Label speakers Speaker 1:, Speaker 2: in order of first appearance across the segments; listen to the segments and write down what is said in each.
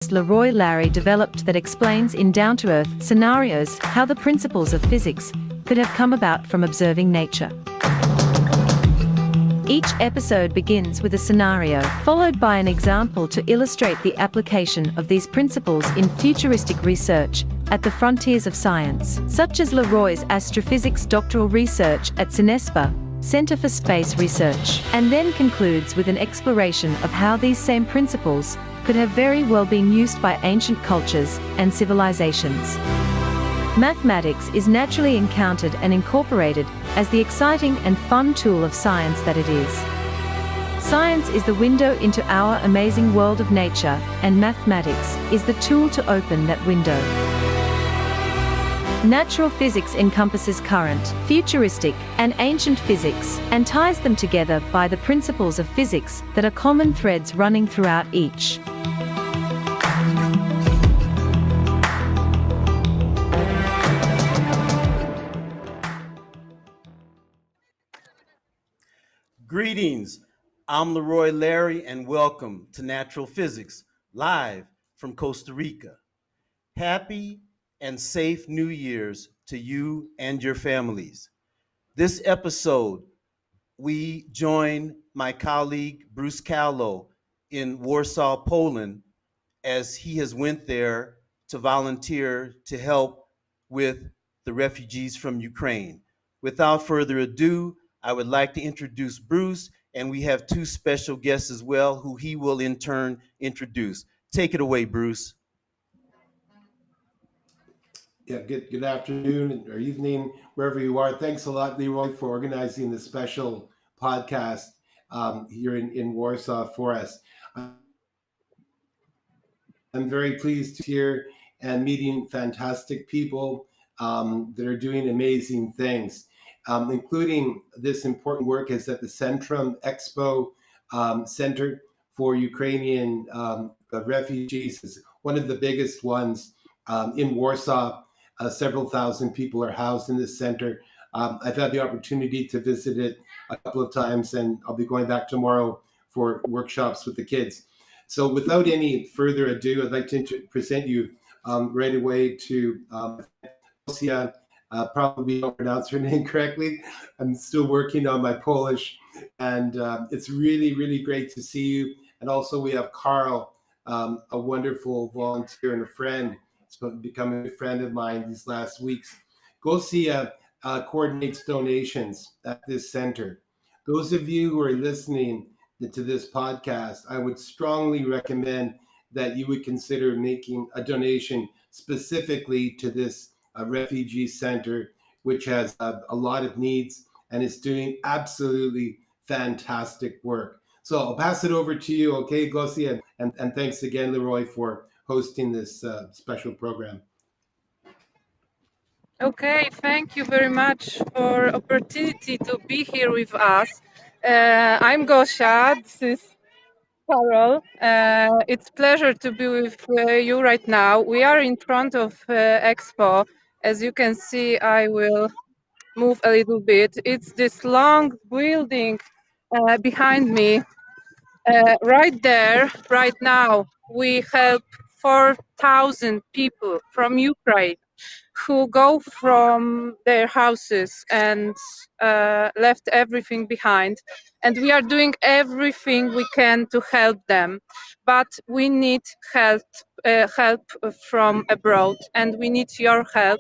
Speaker 1: LeRoy Larry developed that explains in down-to-earth scenarios how the principles of physics could have come about from observing nature. Each episode begins with a scenario, followed by an example to illustrate the application of these principles in futuristic research at the frontiers of science, such as LeRoy's astrophysics doctoral research at CNESPA, Center for Space Research, and then concludes with an exploration of how these same principles could have very well been used by ancient cultures and civilizations. Mathematics is naturally encountered and incorporated as the exciting and fun tool of science that it is. Science is the window into our amazing world of nature, and mathematics is the tool to open that window. Natural physics encompasses current, futuristic, and ancient physics, and ties them together by the principles of physics that are common threads running throughout each.
Speaker 2: Greetings, I'm LeRoy Larry, and welcome to Natural Physics, live from Costa Rica. Happy and safe New Year's to you and your families. This episode, we join my colleague Bruce Callow in Warsaw, Poland, as he has went there to volunteer to help with the refugees from Ukraine. Without further ado, I would like to introduce Bruce, and we have two special guests as well who he will in turn introduce. Take it away, Bruce.
Speaker 3: Yeah, good afternoon or evening, wherever you are. Thanks a lot, LeRoy, for organizing this special podcast here in Warsaw for us. I'm very pleased to hear and meeting fantastic people that are doing amazing things, including this important work is at the m.pikora.expo Center for Ukrainian refugees. It's one of the biggest ones in Warsaw. Several thousand people are housed in this center. I've had the opportunity to visit it a couple of times, and I'll be going back tomorrow for workshops with the kids. So without any further ado, I'd like to present you right away to Costa. Probably don't pronounce her name correctly. I'm still working on my Polish, and it's really, really great to see you. And also we have Karl, a wonderful volunteer and a friend. It's become a friend of mine these last weeks. Costa coordinates donations at this center. Those of you who are listening to this podcast, I would strongly recommend that you would consider making a donation specifically to this refugee center, which has a lot of needs and is doing absolutely fantastic work. So I'll pass it over to you, okay, Costa, and thanks again, LeRoy, for hosting this special program.
Speaker 4: Okay, thank you very much for opportunity to be here with us. I'm Gosia, this is Karl. It's pleasure to be with you right now. We are in front of Expo. As you can see, I will move a little bit. It's this long building behind me. Right there, right now, we help 4,000 people from Ukraine who go from their houses and left everything behind. And we are doing everything we can to help them. But we need help from abroad, and we need your help.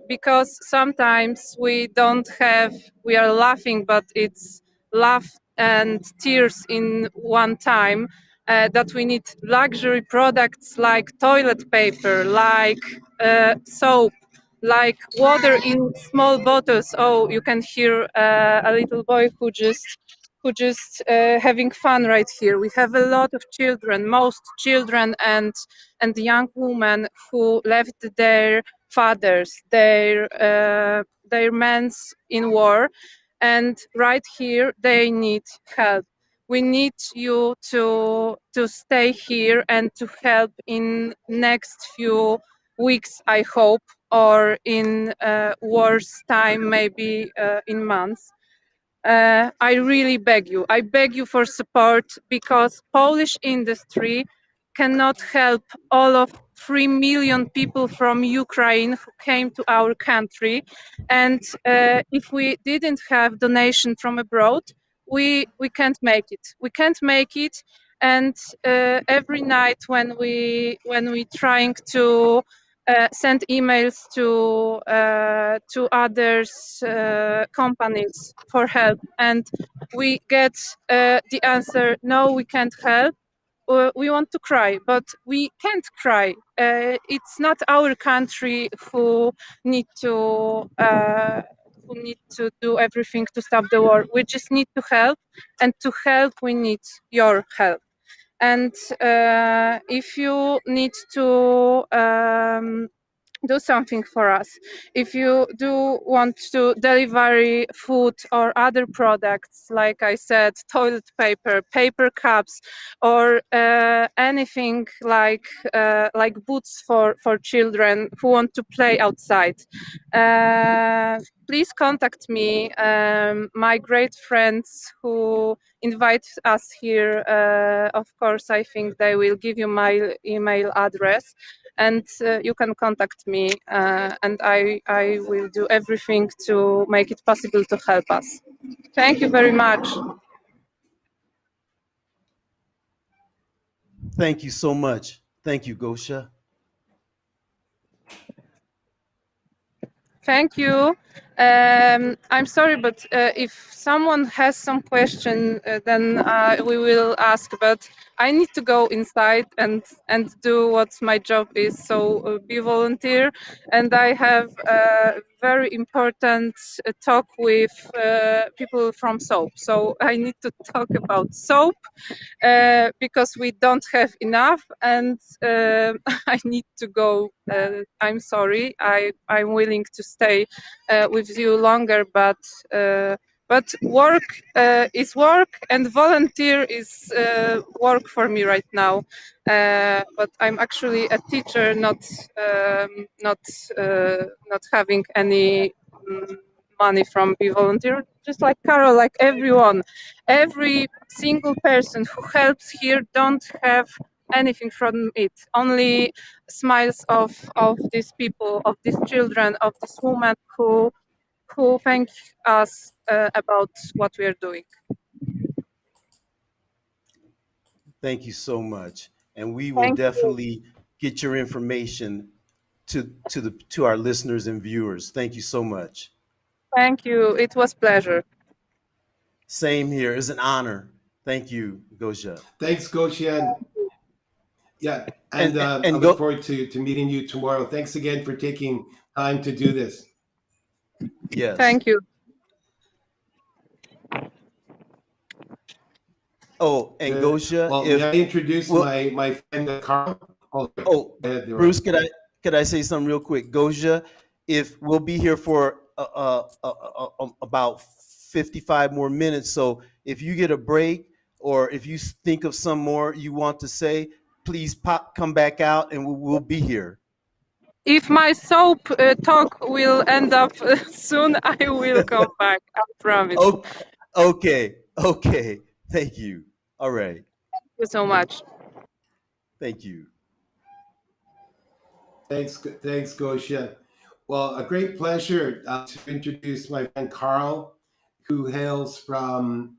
Speaker 4: Because sometimes we are laughing, but it's laugh and tears in one time, that we need luxury products like toilet paper, like soap, like water in small bottles. Oh, you can hear a little boy who just having fun right here. We have a lot of children, most children and young women who left their fathers, their men in war, and right here they need help. We need you to stay here and to help in next few weeks, I hope, or in worse time, maybe in months. I really beg you. I beg you for support, because Polish industry cannot help all of 3 million people from Ukraine who came to our country. And if we didn't have donation from abroad, we can't make it. We can't make it. And every night when we trying to send emails to others companies for help, and we get the answer, no, we can't help. We want to cry, but we can't cry. It's not our country who need to do everything to stop the war. We just need to help, and to help we need your help. And if you need to do something for us, if you do want to deliver food or other products, like I said, toilet paper, paper cups, or anything like boots for children who want to play outside, please contact me. My great friends who invite us here, of course, I think they will give you my email address, and you can contact me, and I will do everything to make it possible to help us. Thank you very much.
Speaker 2: Thank you so much. Thank you, Gosha.
Speaker 4: Thank you. I'm sorry, but if someone has some question, then we will ask. But I need to go inside and do what my job is. So be volunteer, and I have a very important talk with people from soap. So I need to talk about soap because we don't have enough, and I need to go. I'm sorry. I'm willing to stay with you longer, but work is work, and volunteer is work for me right now. But I'm actually a teacher, not having any money from Be Volunteer, just like Karl, like everyone. Every single person who helps here don't have anything from it, only smiles of these people, of these children, of this woman who thank us about what we are doing.
Speaker 2: Thank you so much. And we will
Speaker 4: Thank you.
Speaker 2: definitely get your information to our listeners and viewers. Thank you so much.
Speaker 4: Thank you. It was pleasure.
Speaker 2: Same here. It's an honor. Thank you, Gosha.
Speaker 3: Thanks, Gosha. Yeah, and I
Speaker 2: And
Speaker 3: look
Speaker 2: go.
Speaker 3: forward to meeting you tomorrow. Thanks again for taking time to do this.
Speaker 2: Yes.
Speaker 4: Thank you.
Speaker 2: Oh, and Gosha,
Speaker 3: well, may I introduce my friend Karl?
Speaker 2: Bruce, could I say something real quick? Gosha, if we'll be here for about 55 more minutes, so if you get a break or if you think of some more you want to say, please come back out and we'll be here.
Speaker 4: If my soap talk will end up soon, I will come back. I promise.
Speaker 2: Okay. Thank you. All right.
Speaker 4: Thank you so much.
Speaker 2: Thank you.
Speaker 3: Thanks, Gosha. Well, a great pleasure to introduce my friend Karl, who hails from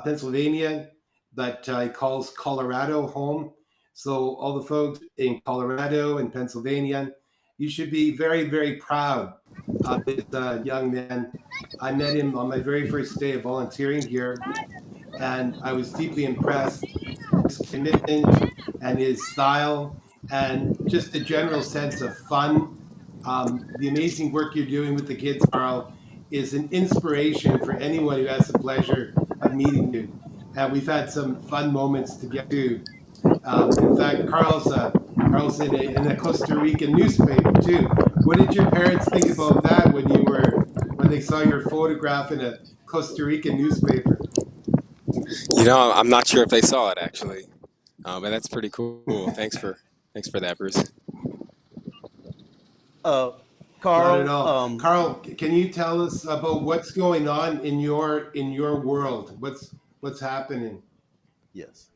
Speaker 3: Pennsylvania, but he calls Colorado home. So all the folks in Colorado and Pennsylvania, you should be very, very proud of this young man. I met him on my very first day of volunteering here, and I was deeply impressed with his commitment and his style and just the general sense of fun. The amazing work you're doing with the kids, Karl, is an inspiration for anyone who has the pleasure of meeting you. And we've had some fun moments together too. In fact, Karl's in a Costa Rican newspaper too. What did your parents think about that when they saw your photograph in a Costa Rican newspaper?
Speaker 5: I'm not sure if they saw it actually, but that's pretty cool. Thanks for that, Bruce.
Speaker 2: Karl.
Speaker 3: Not at all. Karl, can you tell us about what's going on in your world? What's happening?
Speaker 2: Yes.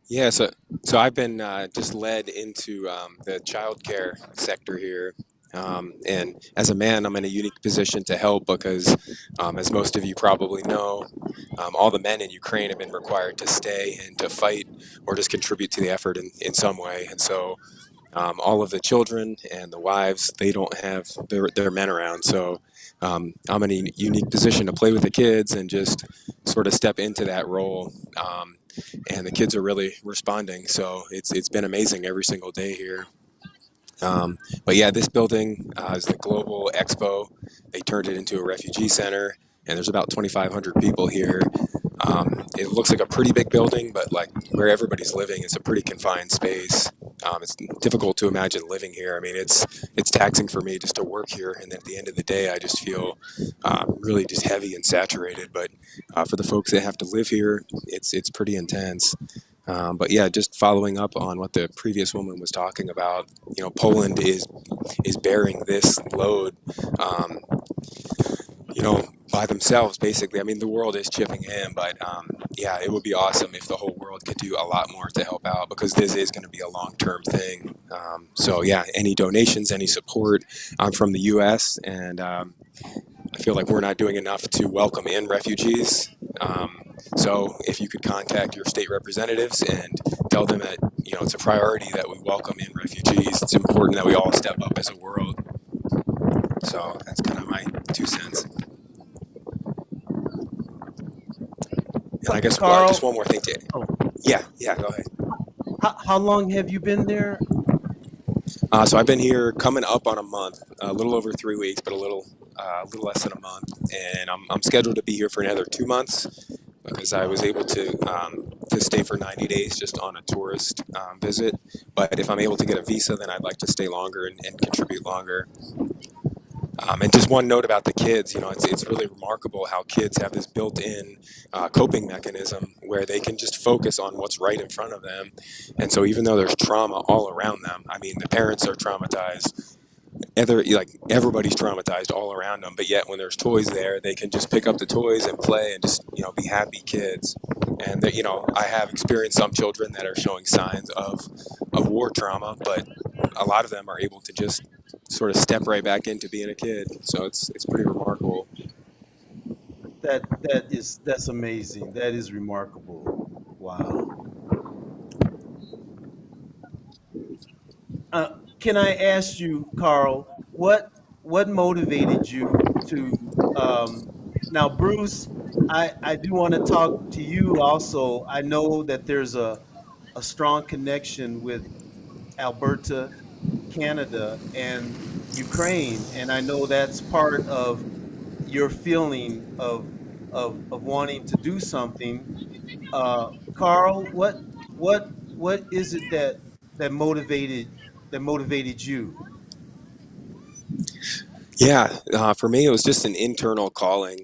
Speaker 5: Yeah, so I've been just led into the childcare sector here, and as a man, I'm in a unique position to help because, as most of you probably know, all the men in Ukraine have been required to stay and to fight or just contribute to the effort in some way, and so all of the children and the wives, they don't have their men around. So I'm in a unique position to play with the kids and just sort of step into that role. And the kids are really responding. So it's been amazing every single day here. But yeah, this building is the Global Expo. They turned it into a refugee center, and there's about 2,500 people here. It looks like a pretty big building, but like where everybody's living, it's a pretty confined space. It's difficult to imagine living here. I mean, it's taxing for me just to work here, and at the end of the day, I just feel really just heavy and saturated. But for the folks that have to live here, it's pretty intense. But yeah, just following up on what the previous woman was talking about, Poland is bearing this load, um, by themselves, basically. I mean, the world is chipping in, but yeah, it would be awesome if the whole world could do a lot more to help out because this is going to be a long-term thing. So yeah, any donations, any support. I'm from the U.S. and I feel like we're not doing enough to welcome in refugees. So if you could contact your state representatives and tell them that it's a priority that we welcome in refugees. It's important that we all step up as a world. So that's kind of my 2 cents. And I guess
Speaker 2: Karl,
Speaker 5: just one more thing to.
Speaker 2: oh,
Speaker 5: Yeah, go ahead.
Speaker 2: how long have you been there?
Speaker 5: So I've been here coming up on a month, a little over 3 weeks, but a little less than a month, and I'm scheduled to be here for another 2 months because I was able to stay for 90 days just on a tourist visit. But if I'm able to get a visa, then I'd like to stay longer and contribute longer. And just one note about the kids, it's really remarkable how kids have this built-in coping mechanism where they can just focus on what's right in front of them. And so even though there's trauma all around them, I mean, the parents are traumatized, everybody's traumatized all around them, but yet when there's toys there, they can just pick up the toys and play and just, be happy kids. And that, I have experienced some children that are showing signs of war trauma, but a lot of them are able to just sort of step right back into being a kid. So it's pretty remarkable.
Speaker 2: That's amazing. That is remarkable. Wow. Uh, can I ask you, Karl, what motivated you to now, Bruce? I do want to talk to you also. I know that there's a strong connection with Alberta, Canada, and Ukraine, and I know that's part of your feeling of wanting to do something. Karl, what is it that motivated that motivated you?
Speaker 5: Yeah, for me, it was just an internal calling.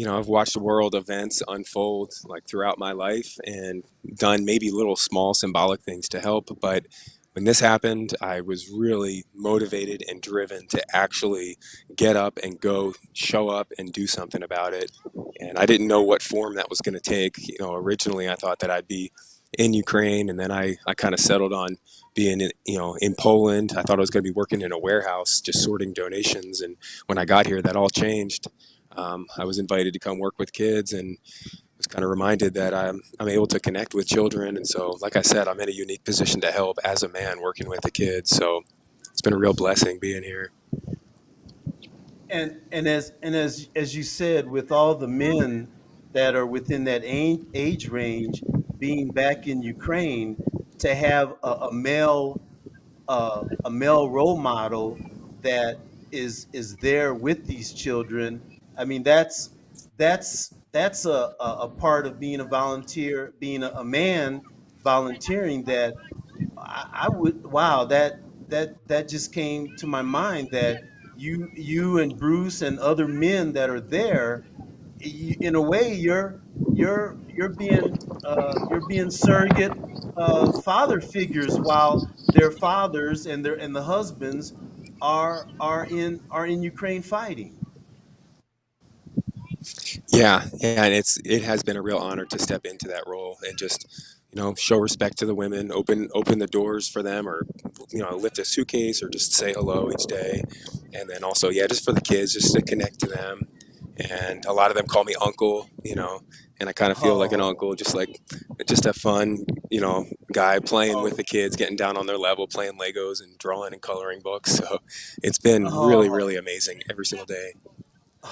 Speaker 5: I've watched world events unfold like throughout my life and done maybe little small symbolic things to help. But when this happened, I was really motivated and driven to actually get up and go show up and do something about it. And I didn't know what form that was going to take. Originally I thought that I'd be in Ukraine, and then I kind of settled on being in Poland. I thought I was going to be working in a warehouse just sorting donations, and when I got here that all changed. I was invited to come work with kids and was kind of reminded that I'm able to connect with children. And so, like I said, I'm in a unique position to help as a man working with the kids. So it's been a real blessing being here.
Speaker 2: And as you said, with all the men that are within that age range being back in Ukraine, to have a male role model that is there with these children. I mean, that's a part of being a volunteer, being a man volunteering. That I would, wow, that just came to my mind, that you and Bruce and other men that are there, in a way you're being surrogate father figures, while their fathers and the husbands are in Ukraine fighting.
Speaker 5: Yeah, yeah, and it has been a real honor to step into that role and just, show respect to the women, open the doors for them, or lift a suitcase or just say hello each day, and then also, yeah, just for the kids, just to connect to them, and a lot of them call me uncle, and I kind of feel like an
Speaker 2: Oh,
Speaker 5: uncle, just a fun, guy playing with
Speaker 2: oh,
Speaker 5: the kids, getting down on their level, playing Legos and drawing and coloring books. So it's been really,
Speaker 2: oh,
Speaker 5: really amazing every single day.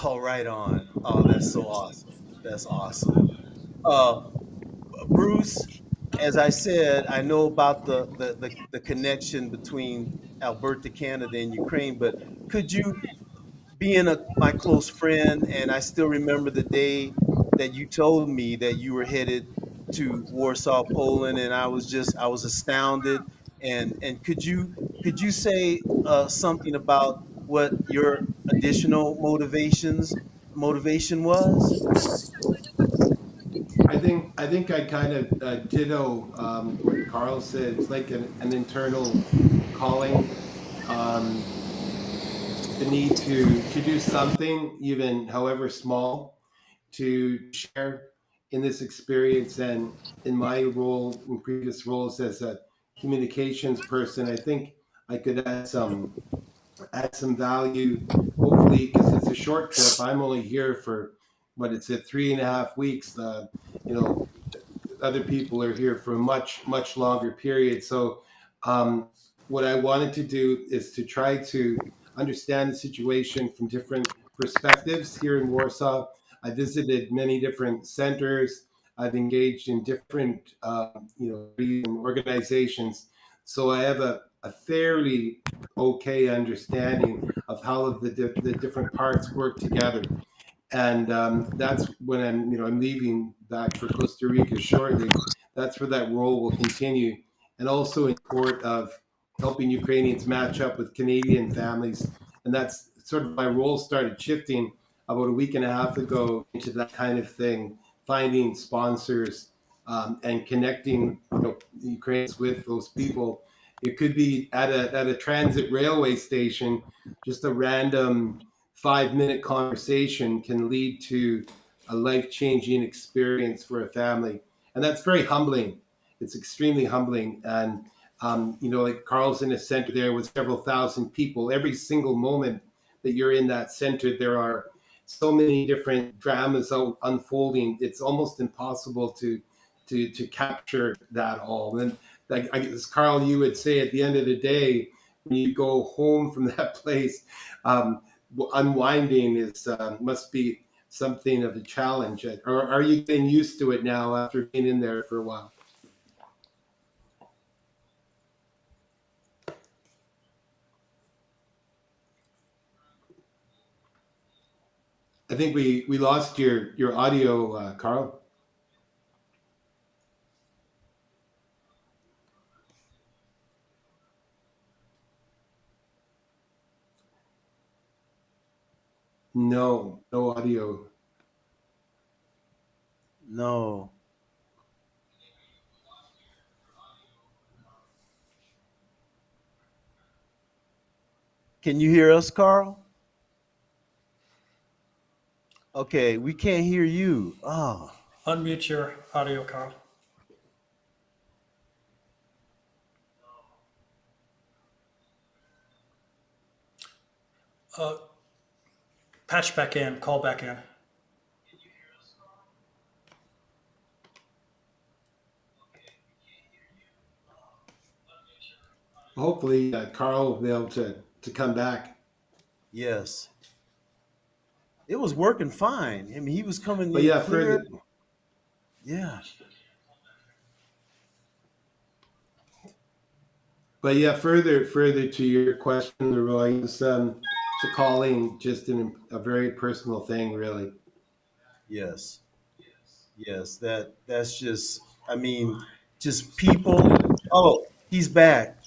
Speaker 2: oh, right on. Oh, that's so awesome. That's awesome. Uh, Bruce, as I said, I know about the connection between Alberta, Canada, and Ukraine, but could you, being my close friend, and I still remember the day that you told me that you were headed to Warsaw, Poland, and I was astounded. And could you say something about what your additional motivation was?
Speaker 3: I think I kind of ditto what Karl said. It's like an internal calling, um, the need to do something, even however small, to share in this experience. And in my role, in previous roles as a communications person, I think I could add some value, hopefully, because it's a short trip. I'm only here for what it's at 3.5 weeks. You know, other people are here for a much longer period. So, um, what I wanted to do is to try to understand the situation from different perspectives here in Warsaw. I visited many different centers. I've engaged in different, organizations. So I have a fairly okay understanding of how the different parts work together. And that's when I'm leaving back for Costa Rica shortly. That's where that role will continue, and also in support of helping Ukrainians match up with Canadian families. And that's sort of my role started shifting about a week and a half ago into that kind of thing, finding sponsors, and connecting Ukrainians with those people. It could be at a transit railway station, just a random 5-minute conversation can lead to a life changing experience for a family. And that's very humbling. It's extremely humbling. And, like Karl's in a center there with several thousand people. Every single moment that you're in that center, there are so many different dramas unfolding. It's almost impossible to capture that all. And like I guess, Karl, you would say at the end of the day, when you go home from that place, um, unwinding is must be something of a challenge. Or are you getting used to it now after being in there for a while? I think we lost your audio, Karl. No audio.
Speaker 2: No. Can you hear us, Karl? Okay, we can't hear you. Oh,
Speaker 6: Unmute your audio, Karl. Uh, Patch back in, call back in.
Speaker 3: Hopefully, Karl will be able to come back.
Speaker 2: yes. It was working fine. I mean, he was coming
Speaker 3: But
Speaker 2: in
Speaker 3: yeah,
Speaker 2: clear.
Speaker 3: further.
Speaker 2: Yeah.
Speaker 3: But yeah, further to your question, LeRoy, it's a calling, just a very personal thing, really.
Speaker 2: Yes. Yes. That's just. I mean, just people. Oh, he's back.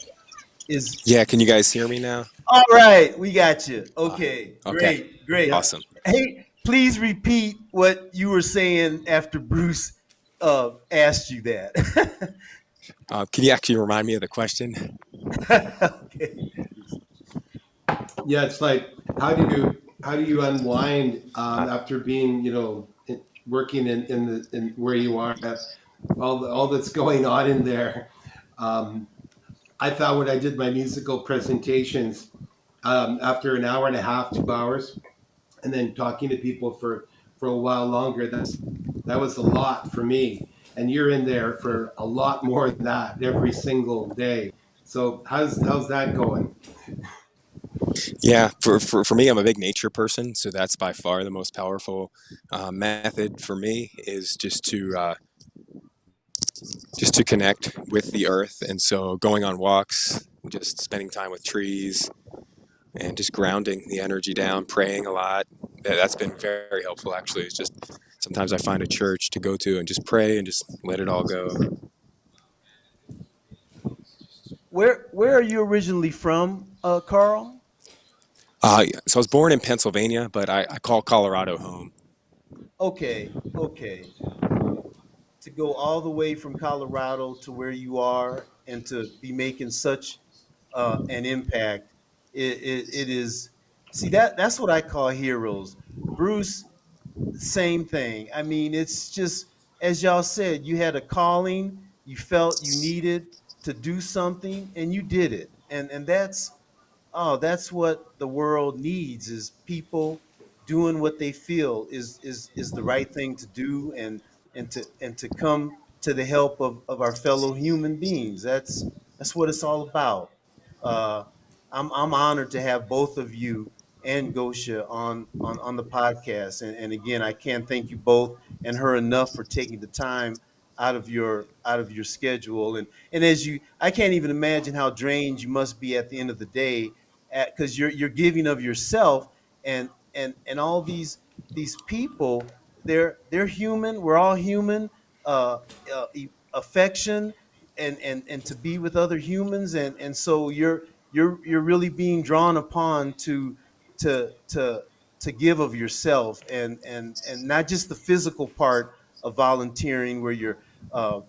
Speaker 2: Is
Speaker 5: Yeah, can you guys hear me now?
Speaker 2: all right. We got you.
Speaker 5: Uh,
Speaker 2: Okay.
Speaker 5: okay,
Speaker 2: Great. Great.
Speaker 3: Yeah.
Speaker 5: awesome.
Speaker 2: Hey, please repeat what you were saying after Bruce asked you that.
Speaker 5: Can you actually remind me of the question?
Speaker 2: Okay.
Speaker 3: Yeah, it's like how do How do you unwind
Speaker 5: Uh,
Speaker 3: after being, working in where you are, all that's going on in there? Um, I thought when I did my musical presentations, after an hour and a half, 2 hours, and then talking to people for a while longer, that was a lot for me. And you're in there for a lot more than that every single day. So how's that going?
Speaker 5: yeah, for me, I'm a big nature person, so that's by far the most powerful method for me is just to connect with the earth. And so going on walks, just spending time with trees, and just grounding the energy down, praying a lot. That's been very helpful, actually. It's just sometimes I find a church to go to and just pray and just let it all go.
Speaker 2: Where are you originally from, Karl?
Speaker 5: So I was born in Pennsylvania, but I call Colorado home.
Speaker 2: Okay, okay. To go all the way from Colorado to where you are and to be making such an impact, it is. See, that's what I call heroes. Bruce, same thing. I mean, it's just as y'all said, you had a calling, you felt you needed to do something, and you did it. And that's what the world needs is people doing what they feel is the right thing to do and to come to the help of our fellow human beings. That's what it's all about. uh I'm honored to have both of you and Gosha on the podcast. And again, I can't thank you both and her enough for taking the time out of your schedule. And as you, I can't even imagine how drained you must be at the end of the day, because you're giving of yourself. And all these people, they're human. We're all human. uh, Affection and to be with other humans, and so you're really being drawn upon to to give of yourself, and not just the physical part of volunteering where you're uh,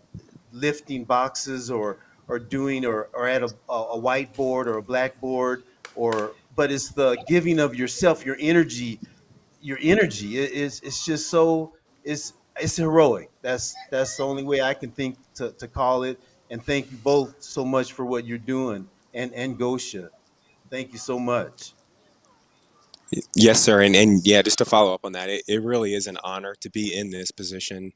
Speaker 2: lifting boxes or doing or at a whiteboard or a blackboard, or but it's the giving of yourself, your energy. It's just so it's heroic. That's the only way I can think to call it. And thank you both so much for what you're doing. And Gosha, thank you so much.
Speaker 5: Yes, sir. And yeah, just to follow up on that, it really is an honor to be in this position.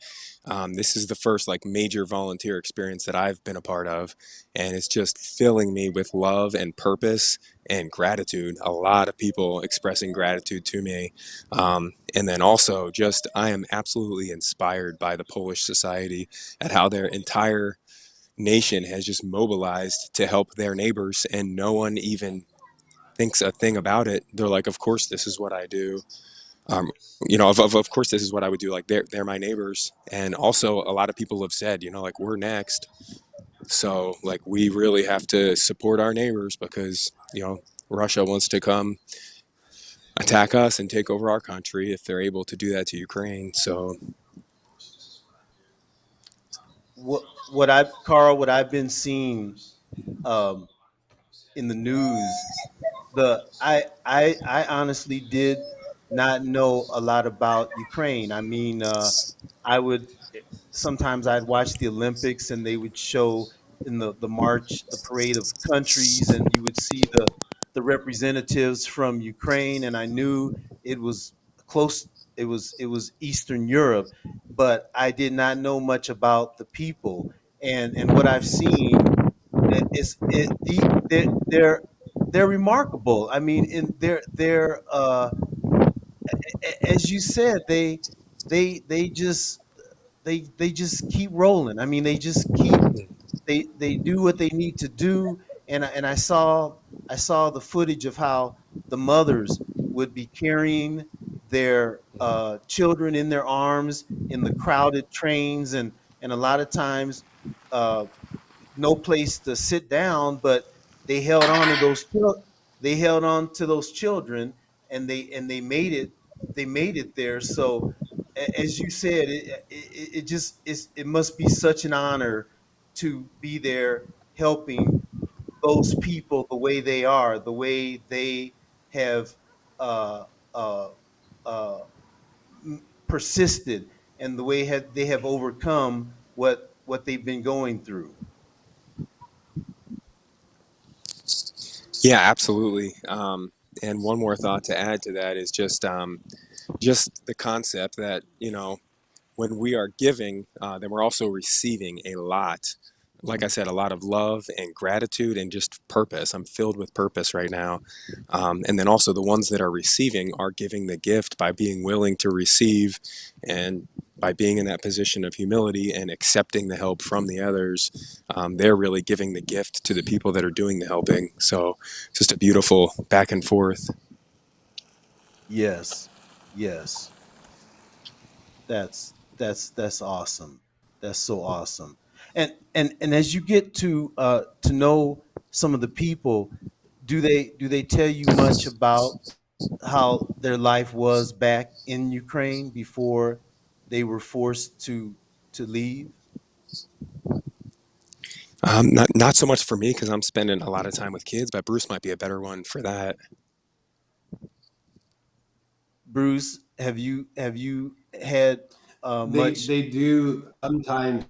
Speaker 5: This is the first like major volunteer experience that I've been a part of, and it's just filling me with love and purpose and gratitude. A lot of people expressing gratitude to me. And then also just I am absolutely inspired by the Polish society at how their entire nation has just mobilized to help their neighbors, and no one even thinks a thing about it. They're like, of course, this is what I do. Um, of course, this is what I would do. Like, they're my neighbors. And also, a lot of people have said, like, we're next. So, like, we really have to support our neighbors because, Russia wants to come attack us and take over our country if they're able to do that to Ukraine. So,
Speaker 2: Carl, what I've been seeing um, in the news, I honestly did not know a lot about Ukraine. I mean, I would sometimes I'd watch the Olympics and they would show in the march, the parade of countries, and you would see the representatives from Ukraine, and I knew it was close. It was Eastern Europe, but I did not know much about the people. And what I've seen is they're remarkable. I mean, in they're as you said, they just keep rolling. I mean, they just keep they do what they need to do. And I saw the footage of how the mothers would be carrying their children in their arms in the crowded trains, and a lot of times uh, no place to sit down, but they held on to they held on to those children, and they made it there. So as you said, it must be such an honor to be there helping those people the way they are, the way they have uh, uh, persisted and the way they have overcome what they've been going through.
Speaker 5: Yeah, absolutely. And one more thought to add to that is just the concept that, when we are giving, then we're also receiving a lot. Like I said, a lot of love and gratitude and just purpose. I'm filled with purpose right now. And then also the ones that are receiving are giving the gift by being willing to receive and by being in that position of humility and accepting the help from the others. They're really giving the gift to the people that are doing the helping. So it's just a beautiful back and forth.
Speaker 2: Yes, yes, that's awesome. That's so awesome. And as you get to know some of the people, do they tell you much about how their life was back in Ukraine before they were forced to leave?
Speaker 5: Not so much for me because I'm spending a lot of time with kids, but Bruce might be a better one for that.
Speaker 2: Bruce, have you had much?
Speaker 3: They do sometimes.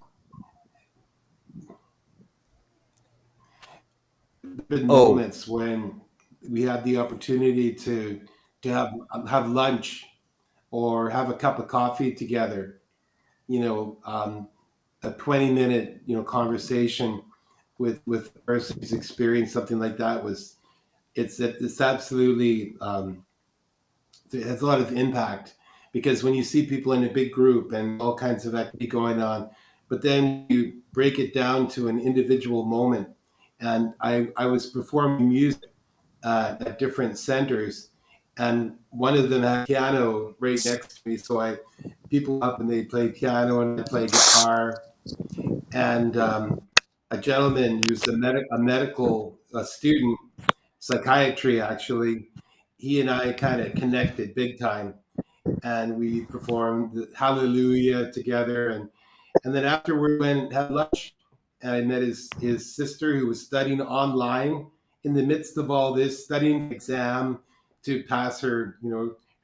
Speaker 3: Been
Speaker 2: Oh,
Speaker 3: moments when we had the opportunity to have lunch or have a cup of coffee together. A 20-minute conversation with the person who's experienced something like that was it's absolutely it has a lot of impact because when you see people in a big group and all kinds of activity going on, but then you break it down to an individual moment. And I was performing music at different centers, and one of them had piano right next to me. So I people up and they play piano and I play guitar. And a gentleman who's a medical student, psychiatry actually, he and I kind of connected big time, and we performed the Hallelujah together, and then after we went and had lunch, and I met his sister who was studying online in the midst of all this, studying exam to pass her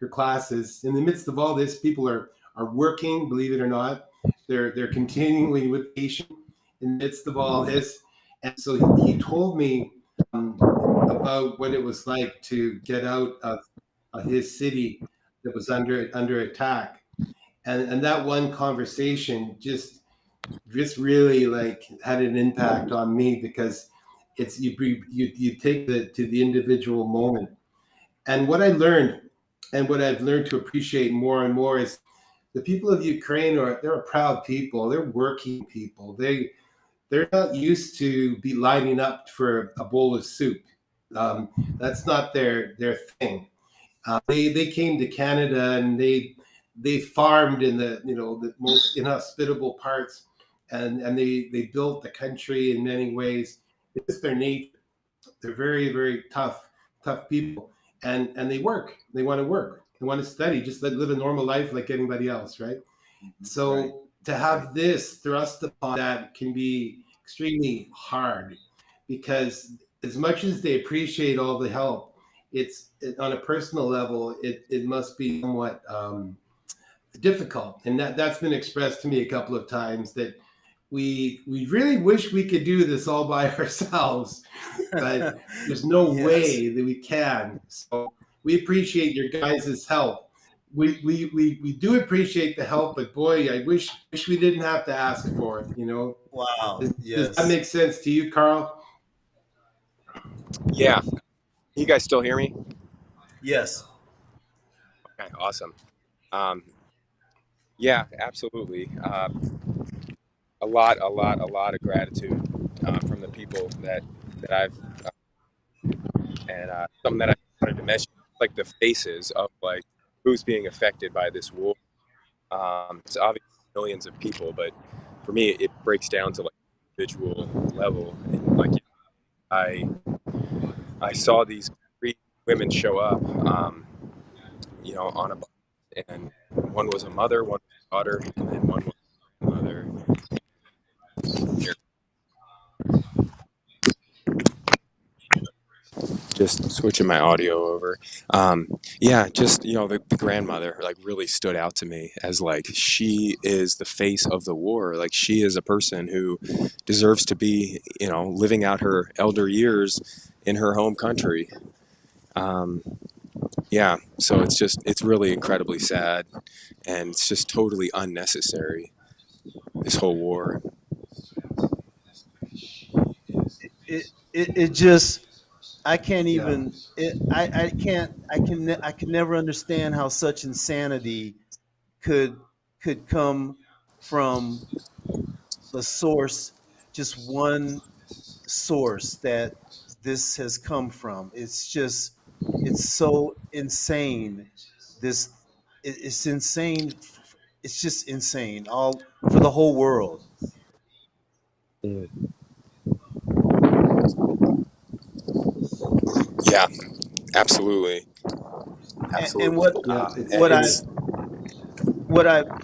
Speaker 3: her classes. In the midst of all this, people are working, believe it or not. They're continuing with patient in the midst of all this, and so he told me um, about what it was like to get out of his city that was under attack, and that one conversation just really like had an impact on me because it's you take the to the individual moment. And what I learned and what I've learned to appreciate more and more is the people of Ukraine they're a proud people. They're working people. They're not used to be lining up for a bowl of soup. That's not their thing. They came to Canada and they farmed in the most inhospitable parts, and they built the country in many ways. It's their nature. They're very very tough people, and they work. They want to work. They want to study, just live a normal life like anybody else, right?
Speaker 2: right,
Speaker 3: So to
Speaker 2: right.
Speaker 3: have this thrust upon that can be extremely hard because as much as they appreciate all the help, on a personal level, it must be somewhat difficult. And that's been expressed to me a couple of times that we really wish we could do this all by ourselves, but there's no
Speaker 2: Yes.
Speaker 3: way that we can. So we appreciate your guys' help. We do appreciate the help, but boy, I wish we didn't have to ask for it.
Speaker 2: Wow.
Speaker 3: Does that
Speaker 2: Yes.
Speaker 3: make sense to you, Karl?
Speaker 5: Yeah. You guys still hear me?
Speaker 2: Yes.
Speaker 5: Okay, awesome. Um, yeah, absolutely. A lot of gratitude from the people that I've and something that I wanted to mention, like the faces of like who's being affected by this war. It's obviously millions of people, but for me, it breaks down to like individual level. And like I I saw these three women show up, on a bus, and one was a mother, one was a daughter, and then one was a mother. Just switching my audio over. Yeah, just the grandmother like really stood out to me as like she is the face of the war. Like she is a person who deserves to be living out her elder years in her home country. Um, yeah, so it's really incredibly sad, and it's just totally unnecessary. This whole war.
Speaker 2: It just, I can't
Speaker 3: Yeah.
Speaker 2: even, I can't, I can never understand how such insanity could come from the source, just one source that this has come from. It's just, it's so insane. This, it's insane. It's just insane all for the whole world.
Speaker 5: Mm. Yeah, absolutely,
Speaker 2: And
Speaker 5: absolutely.
Speaker 3: Yeah. It's
Speaker 2: what I
Speaker 5: It's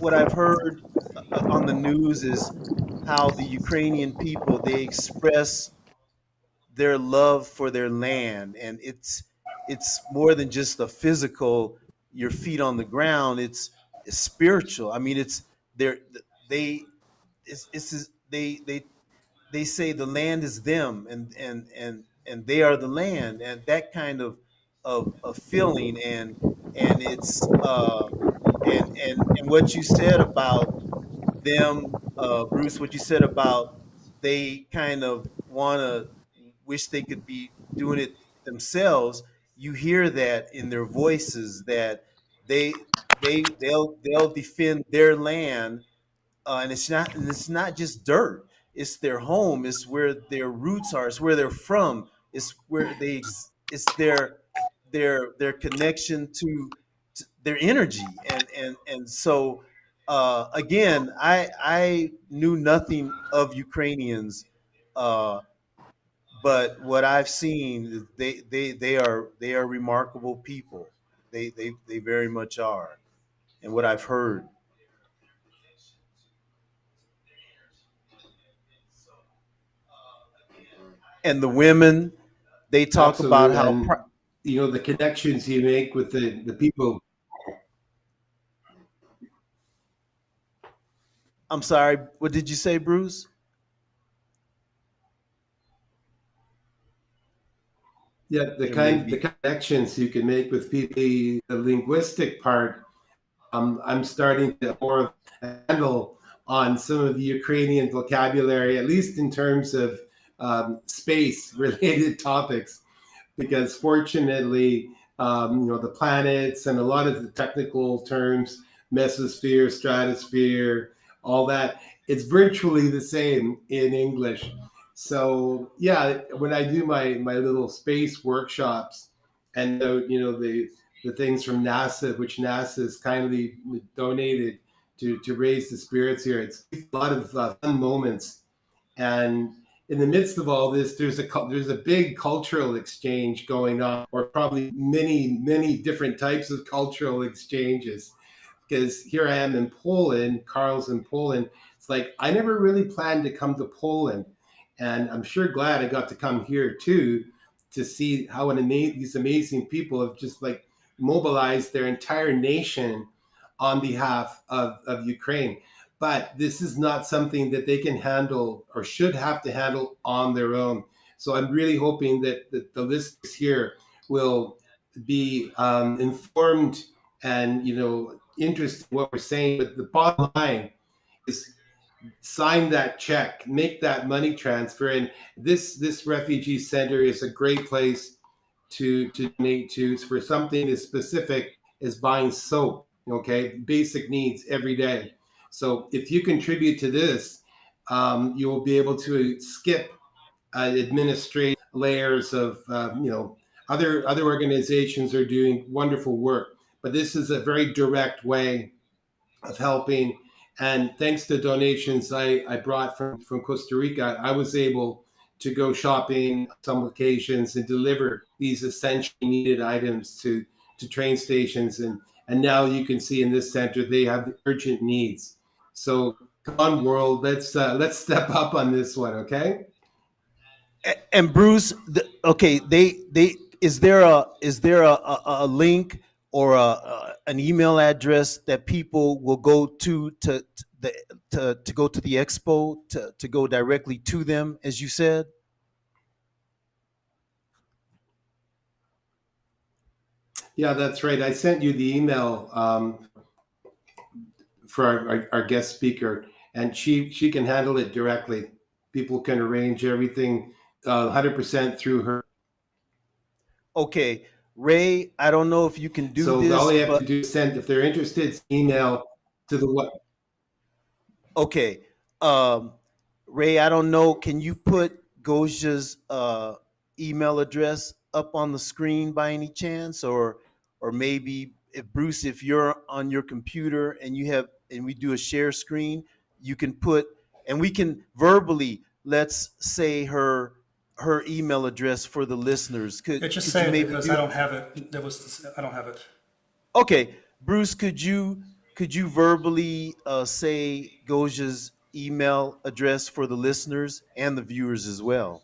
Speaker 2: what I've heard on the news is how the Ukrainian people, they express their love for their land, and it's more than just a physical, your feet on the ground. It's spiritual. I mean, it's they're they it's they say the land is them, and they are the land, and that kind of feeling, and it's and what you said about them, Bruce, what you said about they kind of want to wish they could be doing it themselves. You hear that in their voices that they they'll defend their land, and it's not just dirt. It's their home. It's where their roots are. It's where they're from. It's where it's their connection to their energy, and so again, I knew nothing of Ukrainians, uh, but what I've seen, they are remarkable people. They very much are, and what I've heard. And the women, they talk about
Speaker 3: absolute.
Speaker 2: how
Speaker 3: And the connections you make with the people.
Speaker 2: I'm sorry, what did you say, Bruce?
Speaker 3: Yeah,
Speaker 2: There may be.
Speaker 3: the connections you can make with people, the linguistic part. I'm starting to more handle on some of the Ukrainian vocabulary, at least in terms of space related topics, because fortunately, the planets and a lot of the technical terms, mesosphere, stratosphere, all that, it's virtually the same in English. So yeah, when I do my little space workshops, and the things from NASA, which NASA has kindly donated to raise the spirits here, it's a lot of fun moments. And in the midst of all this, there's a big cultural exchange going on, or probably many different types of cultural exchanges. Because here I am in Poland, Karl's in Poland. It's like I never really planned to come to Poland, and I'm sure glad I got to come here too, to see how these amazing people have just like mobilized their entire nation on behalf of Ukraine. But this is not something that they can handle or should have to handle on their own. So I'm really hoping that the listeners here will be informed and interested in what we're saying. But the bottom line is sign that check, make that money transfer, and this refugee center is a great place to donate to for something as specific as buying soap. Okay, basic needs every day. So if you contribute to this, you will be able to skip administrative layers of other organizations are doing wonderful work, but this is a very direct way of helping. And thanks to donations I brought from Costa Rica, I was able to go shopping on some occasions and deliver these essentially needed items to train stations. And now you can see in this center they have urgent needs. So come on, world, let's step up on this one, okay?
Speaker 2: And Bruce, okay, they is there a link or an email address that people will go to the to go to the expo to go directly to them, as you said?
Speaker 3: Yeah, that's right. I sent you the email for our guest speaker, and she can handle it directly. People can arrange everything 100% through her.
Speaker 2: Okay, Ray, I don't know if you can do
Speaker 3: So all
Speaker 2: this,
Speaker 3: they have
Speaker 2: but
Speaker 3: to do is send, if they're interested, email to the what?
Speaker 2: okay. Um, Ray, I don't know. Can you put Gosha's email address up on the screen by any chance, or maybe if Bruce, if you're on your computer and you have and we do a share screen, you can put and we can verbally let's say her email address for the listeners.
Speaker 6: Yeah, just
Speaker 2: Could you
Speaker 6: say it
Speaker 2: maybe
Speaker 6: because I
Speaker 2: do?
Speaker 6: don't have it. I don't have it.
Speaker 2: Okay, Bruce, could you verbally say Goja's email address for the listeners and the viewers as well?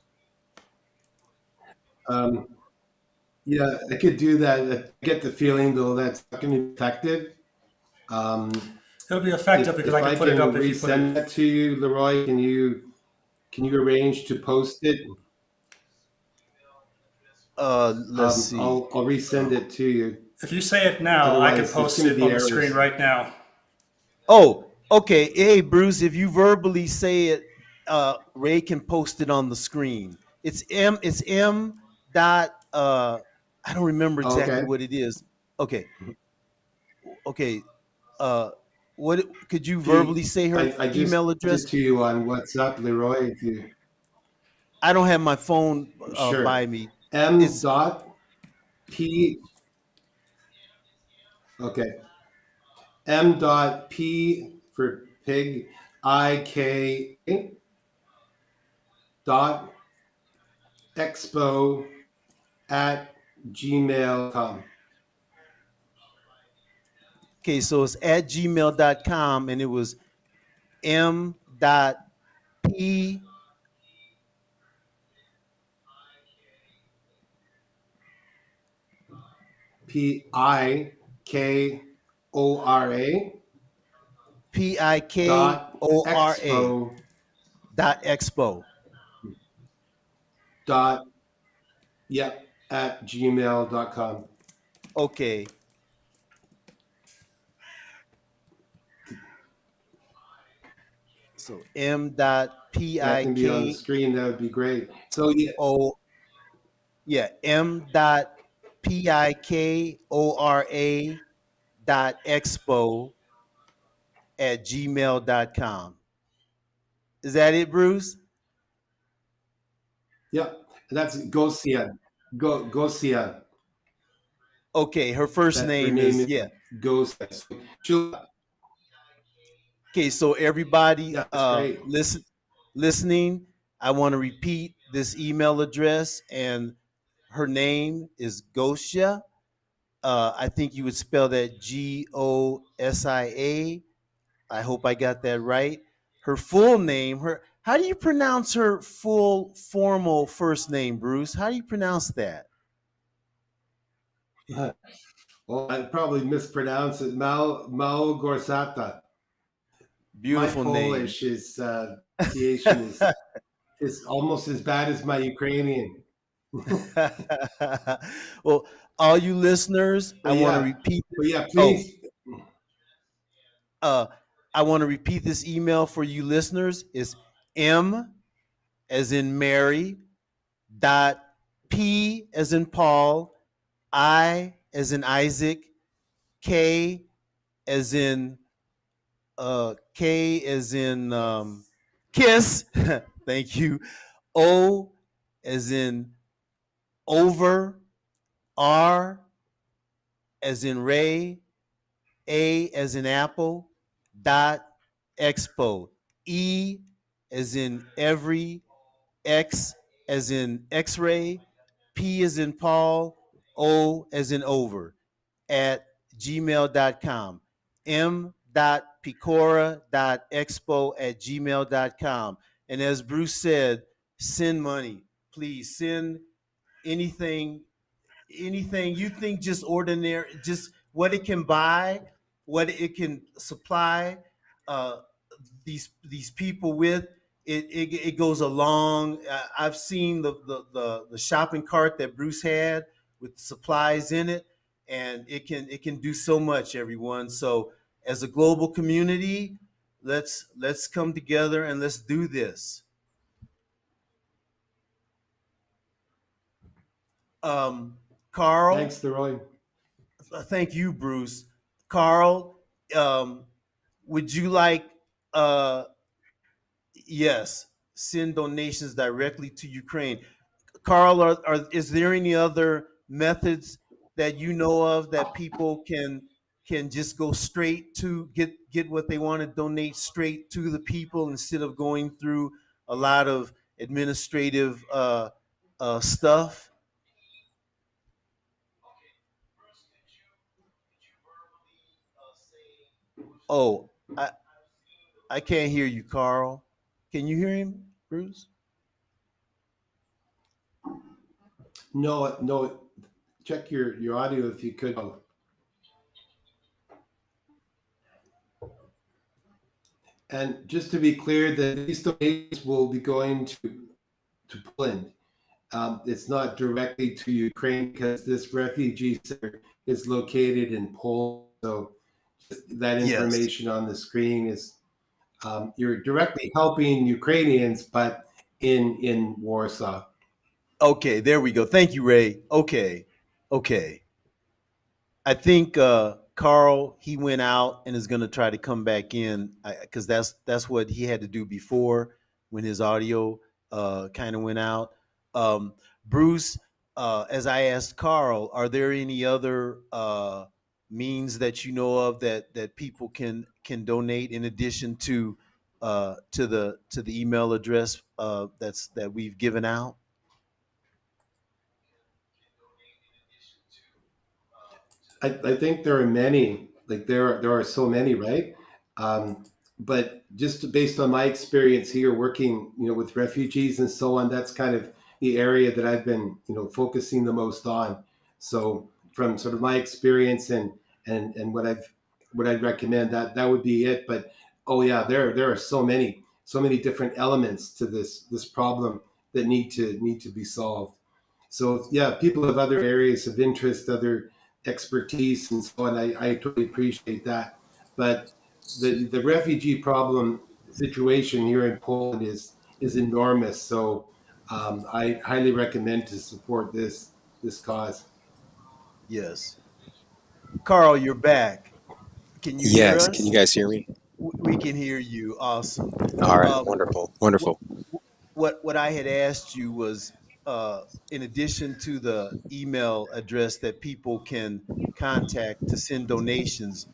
Speaker 3: Um, yeah, I could do that. I get the feeling though that's not going to be effective. Um,
Speaker 6: It'll be effective because
Speaker 3: if
Speaker 6: I can
Speaker 3: I
Speaker 6: put it
Speaker 3: can
Speaker 6: up if you put
Speaker 3: resend
Speaker 6: it.
Speaker 3: that to you, LeRoy, can you arrange to post it?
Speaker 2: Let's see.
Speaker 3: I'll resend it to you.
Speaker 6: If you say it now, I can
Speaker 3: Otherwise, there's
Speaker 6: post
Speaker 3: going to
Speaker 6: it
Speaker 3: be
Speaker 6: on the screen
Speaker 3: errors.
Speaker 6: right now.
Speaker 2: Oh, okay. Hey, Bruce, if you verbally say it, Ray can post it on the screen. It's m dot. I don't remember exactly
Speaker 3: Okay.
Speaker 2: what it is. Okay, okay. Uh, what could you verbally say her
Speaker 3: I just
Speaker 2: email
Speaker 3: sent
Speaker 2: address?
Speaker 3: it to you on WhatsApp, LeRoy. If you
Speaker 2: I don't have my phone
Speaker 3: sure,
Speaker 2: by me.
Speaker 3: M
Speaker 2: It's
Speaker 3: dot P. Okay, M dot P for pig. IK dot expo at gmail.com.
Speaker 2: okay. So it's at gmail.com, and it was m dot p.
Speaker 3: PIKORA dot
Speaker 2: pikora
Speaker 3: expo
Speaker 2: dot expo.
Speaker 3: dot yep at gmail.com.
Speaker 2: Okay. So m dot
Speaker 3: That can be on the
Speaker 2: piko
Speaker 3: screen. That would be great. So yeah,
Speaker 2: yeah, m dot pikora dot expo at gmail.com. Is that it, Bruce?
Speaker 3: yep. That's Gosia. Gosia.
Speaker 2: Okay, her first
Speaker 3: That her
Speaker 2: name
Speaker 3: name
Speaker 2: is,
Speaker 3: is
Speaker 2: yeah.
Speaker 3: Gosia.
Speaker 2: Okay, so everybody
Speaker 3: Yeah, that's great.
Speaker 2: listening, I want to repeat this email address, and her name is Gosia. I think you would spell that Gosia. I hope I got that right. Her full name, how do you pronounce her full formal first name, Bruce? How do you pronounce that?
Speaker 3: Well, I probably mispronounced it. Malgorzata. My
Speaker 2: Beautiful name.
Speaker 3: Polish is pronunciation is almost as bad as my Ukrainian.
Speaker 2: Well, all you listeners, I
Speaker 3: But
Speaker 2: want to
Speaker 3: yeah,
Speaker 2: repeat. Oh,
Speaker 3: please.
Speaker 2: uh, I want to repeat this email for you listeners. It's M as in Mary, dot P as in Paul, I as in Isaac, K as in K as in kiss. Thank you. O as in over, R as in Ray, A as in Apple, dot expo. E as in every, X as in X-ray, P as in Paul, O as in over, at gmail.com. m.pikora.expo at gmail.com. And as Bruce said, send money. Please send anything anything you think, just ordinary, just what it can buy, what it can supply uh, these people with. It goes along. I've seen the shopping cart that Bruce had with supplies in it, and it can do so much, everyone. So as a global community, let's come together and let's do this. Karl,
Speaker 3: Thanks, LeRoy.
Speaker 2: thank you, Bruce. Karl, um, would you like, uh, yes, send donations directly to Ukraine? Karl, is there any other methods that you know of that people can just go straight to get what they want to donate straight to the people instead of going through a lot of administrative stuff? Oh, I can't hear you, Karl. Can you hear him, Bruce?
Speaker 3: No, no, check your audio if you could. And just to be clear, that these donations will be going to Poland. It's not directly to Ukraine because this refugee center is located in Poland. So that
Speaker 2: Yes.
Speaker 3: information on the screen is you're directly helping Ukrainians, but in Warsaw.
Speaker 2: Okay, there we go. Thank you, Ray. Okay. Okay. I think Karl, he went out and is going to try to come back in because that's what he had to do before when his audio kind of went out. Um, Bruce, as I asked Karl, are there any other means that you know of that people can donate in addition to the email address that we've given out?
Speaker 3: I think there are many, like there are so many, right? Um, but just based on my experience here working, with refugees and so on, that's kind of the area that I've been, focusing the most on. So from sort of my experience and what I'd recommend, that would be it. But oh yeah, there are so many different elements to this problem that need to be solved. So yeah, people have other areas of interest, other expertise, and so on. I totally appreciate that. But the refugee problem situation here in Poland is enormous. So I highly recommend to support this cause.
Speaker 2: Yes. Karl, you're back. Can you hear
Speaker 5: Yes, can
Speaker 2: us?
Speaker 5: you guys hear me?
Speaker 2: We can hear you. Awesome.
Speaker 5: All right,
Speaker 2: Um,
Speaker 5: wonderful,
Speaker 2: what
Speaker 5: wonderful.
Speaker 2: what I had asked you was, in addition to the email address that people can contact to send donations,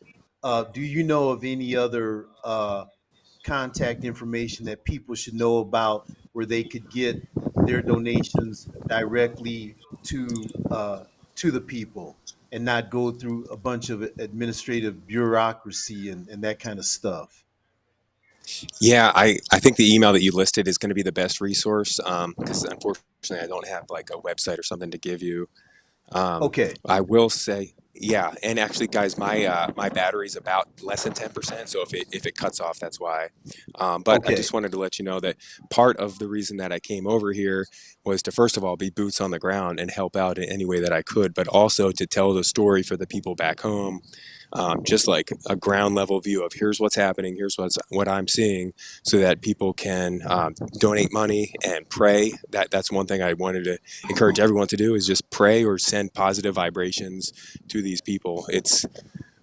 Speaker 2: do you know of any other contact information that people should know about where they could get their donations directly to the people and not go through a bunch of administrative bureaucracy and that kind of stuff?
Speaker 5: Yeah, I think the email that you listed is going to be the best resource because unfortunately I don't have like a website or something to give you.
Speaker 2: Okay.
Speaker 5: I will say, yeah, and actually, guys, my battery's about less than 10%. So if it cuts off, that's why. But I
Speaker 2: Okay.
Speaker 5: just wanted to let you know that part of the reason that I came over here was to first of all be boots on the ground and help out in any way that I could, but also to tell the story for the people back home. Just like a ground level view of here's what's happening, here's what I'm seeing, so that people can donate money and pray. That's one thing I wanted to encourage everyone to do is just pray or send positive vibrations to these people.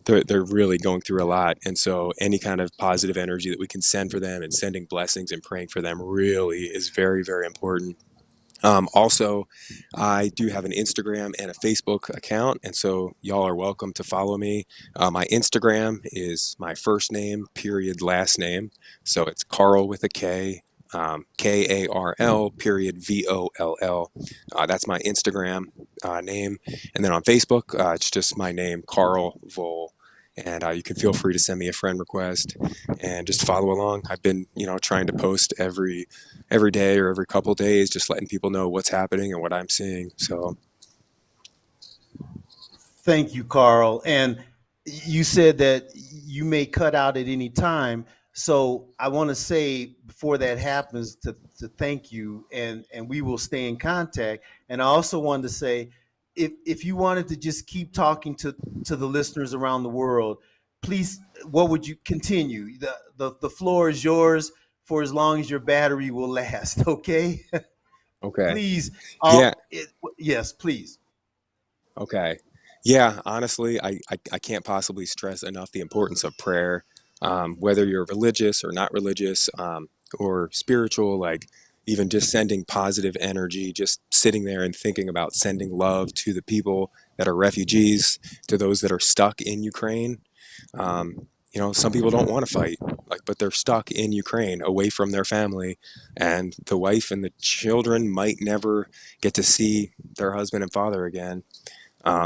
Speaker 5: They're really going through a lot, and so any kind of positive energy that we can send for them and sending blessings and praying for them really is very, very important. Also, I do have an Instagram and a Facebook account, and so y'all are welcome to follow me. My Instagram is my first name, period, last name. So it's Karl with a K, Karl, period, Voll. That's my Instagram name. And then on Facebook, it's just my name, Karl Voll. And you can feel free to send me a friend request and just follow along. I've been, trying to post every day or every couple days, just letting people know what's happening and what I'm seeing. So
Speaker 2: Thank you, Karl. And you said that you may cut out at any time. So I want to say before that happens to thank you, and we will stay in contact. And I also wanted to say if you wanted to just keep talking to the listeners around the world, please, what would you continue? The floor is yours for as long as your battery will last, okay?
Speaker 5: Okay.
Speaker 2: Please,
Speaker 5: Yeah.
Speaker 2: yes, please.
Speaker 5: Okay. Yeah, honestly, I can't possibly stress enough the importance of prayer. Whether you're religious or not religious, or spiritual, like even just sending positive energy, just sitting there and thinking about sending love to the people that are refugees, to those that are stuck in Ukraine. Some people don't want to fight, like, but they're stuck in Ukraine, away from their family, and the wife and the children might never get to see their husband and father again.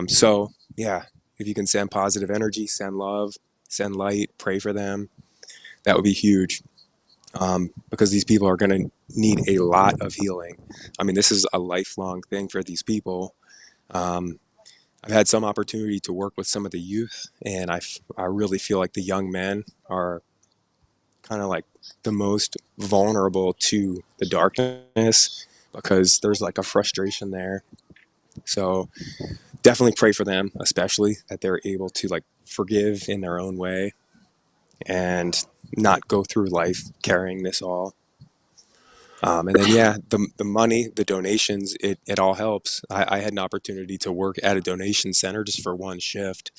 Speaker 5: So yeah, if you can send positive energy, send love, send light, pray for them, that would be huge. Because these people are going to need a lot of healing. I mean, this is a lifelong thing for these people. Um, I've had some opportunity to work with some of the youth, and I really feel like the young men are kind of like the most vulnerable to the darkness because there's like a frustration there. So definitely pray for them, especially that they're able to like forgive in their own way and not go through life carrying this all. And then, yeah, the money, the donations, it all helps. I had an opportunity to work at a donation center just for one shift,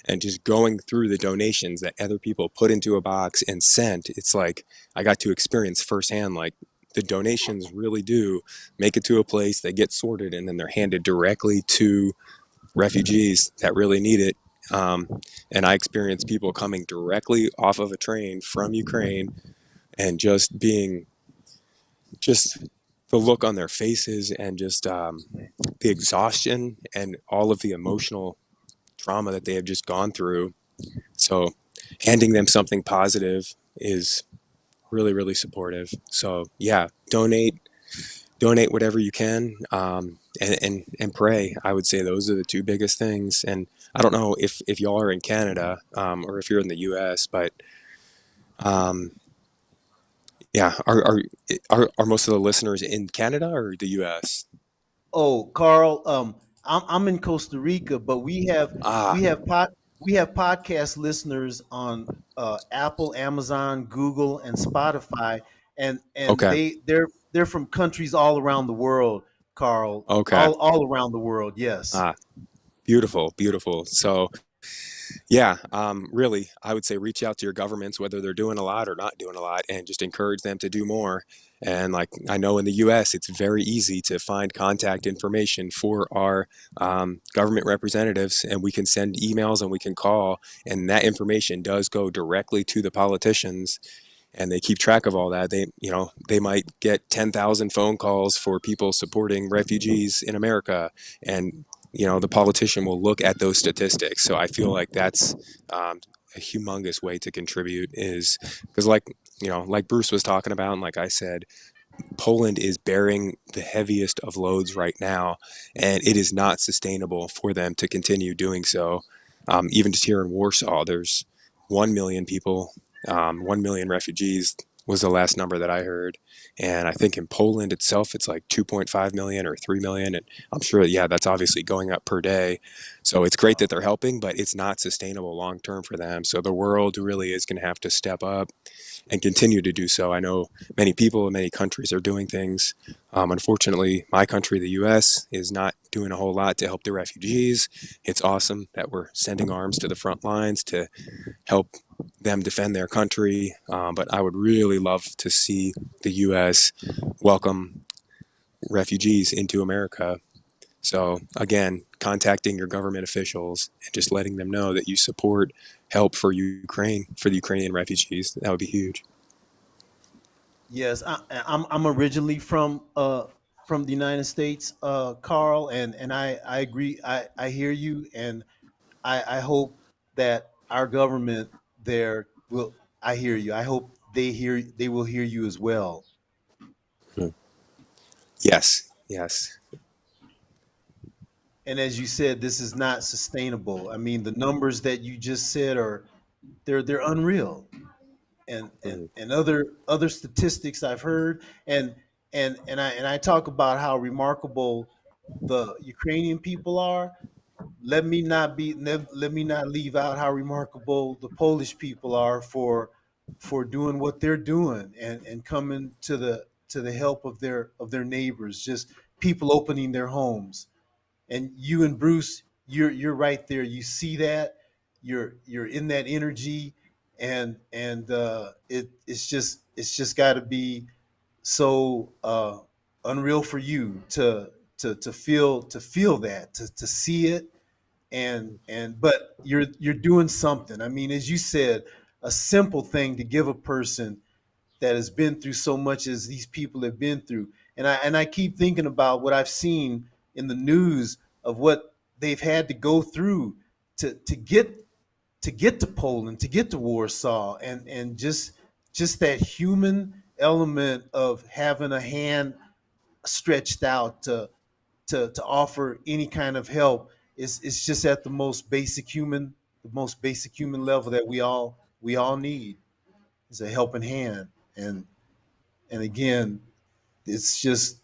Speaker 5: and just going through the donations that other people put into a box and sent. It's like I got to experience firsthand, like the donations really do make it to a place, they get sorted, and then they're handed directly to refugees that really need it. And I experienced people coming directly off of a train from Ukraine and just being just the look on their faces and just the exhaustion and all of the emotional trauma that they have just gone through. So handing them something positive is really, really supportive. So yeah, donate whatever you can, and pray. I would say those are the two biggest things. And I don't know if y'all are in Canada, or if you're in the US, but um, yeah, are most of the listeners in Canada or the US?
Speaker 2: Oh, Karl, I'm in Costa Rica, but
Speaker 5: Ah,
Speaker 2: we have pod, we have podcast listeners on Apple, Amazon, Google, and Spotify, and
Speaker 5: okay,
Speaker 2: they're from countries all around the world, Karl,
Speaker 5: okay.
Speaker 2: all around the world. Yes.
Speaker 5: Ah, beautiful, beautiful. So yeah, really, I would say reach out to your governments, whether they're doing a lot or not doing a lot, and just encourage them to do more. And like I know in the US, it's very easy to find contact information for our government representatives, and we can send emails and we can call, and that information does go directly to the politicians, and they keep track of all that. They might get 10,000 phone calls for people supporting refugees in America, and the politician will look at those statistics. So I feel like that's a humongous way to contribute, is because like Bruce was talking about, and like I said, Poland is bearing the heaviest of loads right now, and it is not sustainable for them to continue doing so. Even just here in Warsaw, there's 1 million people, 1 million refugees was the last number that I heard. And I think in Poland itself, it's like 2.5 million or 3 million. And I'm sure, yeah, that's obviously going up per day. So it's great that they're helping, but it's not sustainable long term for them. So the world really is going to have to step up and continue to do so. I know many people in many countries are doing things. Unfortunately, my country, the US, is not doing a whole lot to help the refugees. It's awesome that we're sending arms to the front lines to help them defend their country. But I would really love to see the US welcome refugees into America. So, again, contacting your government officials and just letting them know that you support help for Ukraine, for the Ukrainian refugees, that would be huge.
Speaker 2: Yes, I'm originally from the United States, Karl, and I agree. I hear you, and I hope that our government there will. I hear you. I hope they will hear you as well.
Speaker 5: Hmm. Yes, yes.
Speaker 2: and as you said, this is not sustainable. I mean, the numbers that you just said are they're unreal, and other statistics I've heard, and I talk about how remarkable the Ukrainian people are. Let me not leave out how remarkable the Polish people are for doing what they're doing and coming to the help of their neighbors, just people opening their homes. And you and Bruce, you're right there. You see that, you're in that energy, it's just got to be so unreal for you to feel that, to see it, and but you're doing something. I mean, as you said, a simple thing to give a person that has been through so much as these people have been through. And I keep thinking about what I've seen in the news of what they've had to go through to get to Poland, to get to Warsaw, and just that human element of having a hand stretched out to offer any kind of help is just at the most basic human level that we all need is a helping hand. And again, it's just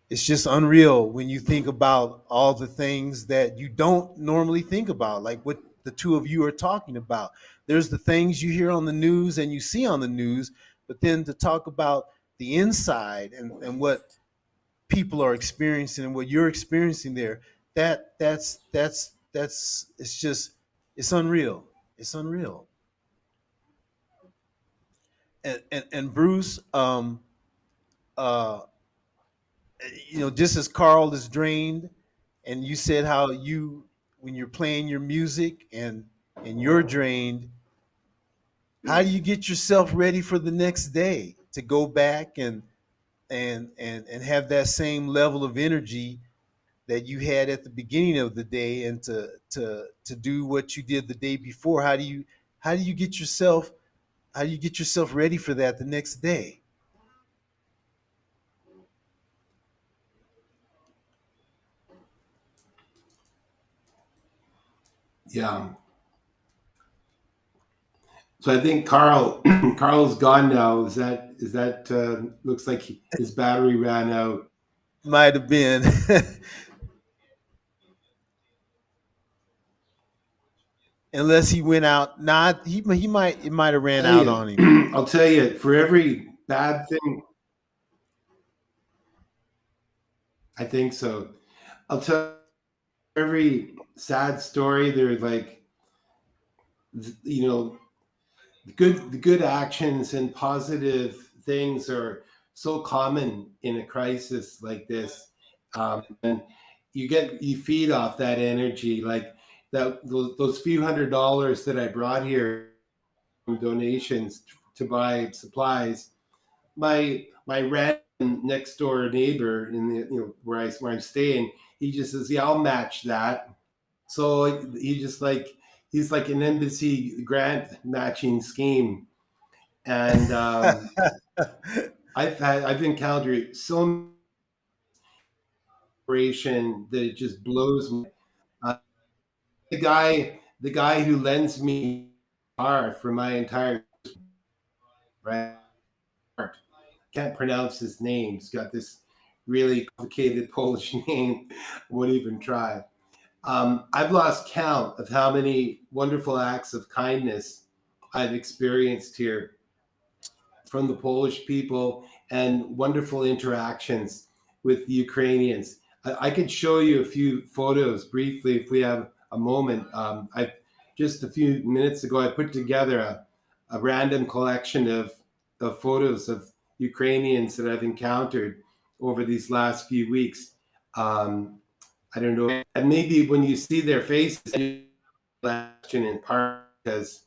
Speaker 2: it's just unreal when you think about all the things that you don't normally think about, like what the two of you are talking about. There's the things you hear on the news and you see on the news, but then to talk about the inside and what people are experiencing and what you're experiencing there, that's it's just it's unreal. It's unreal. And Bruce, uh, just as Karl is drained, and you said how you when you're playing your music and you're drained, how do you get yourself ready for the next day to go back and have that same level of energy that you had at the beginning of the day, and to do what you did the day before? How do you get yourself how do you get yourself ready for that the next day?
Speaker 3: Yeah. So I think Karl Karl's gone now. Is that looks like his battery ran out.
Speaker 2: Might have been. Unless he went out. Not he might it might have ran
Speaker 3: Tell
Speaker 2: out on him.
Speaker 3: you, I'll tell you, for every bad thing, I think so. I'll tell you, every sad story, there's like, you know, the good actions and positive things are so common in a crisis like this, and you feed off that energy, like those few $100s that I brought here from donations to buy supplies. My random next door neighbor in the where I'm staying, he just says, "Yeah, I'll match that." So he's like an embassy grant matching scheme, and I've encountered so much inspiration that it just blows me. Uh, the guy who lends me a car for my entire right, can't pronounce his name. He's got this really complicated Polish name. Won't even try. I've lost count of how many wonderful acts of kindness I've experienced here from the Polish people and wonderful interactions with the Ukrainians. I could show you a few photos briefly if we have a moment. I just a few minutes ago I put together a random collection of photos of Ukrainians that I've encountered over these last few weeks. I don't know, and maybe when you see their faces, in part because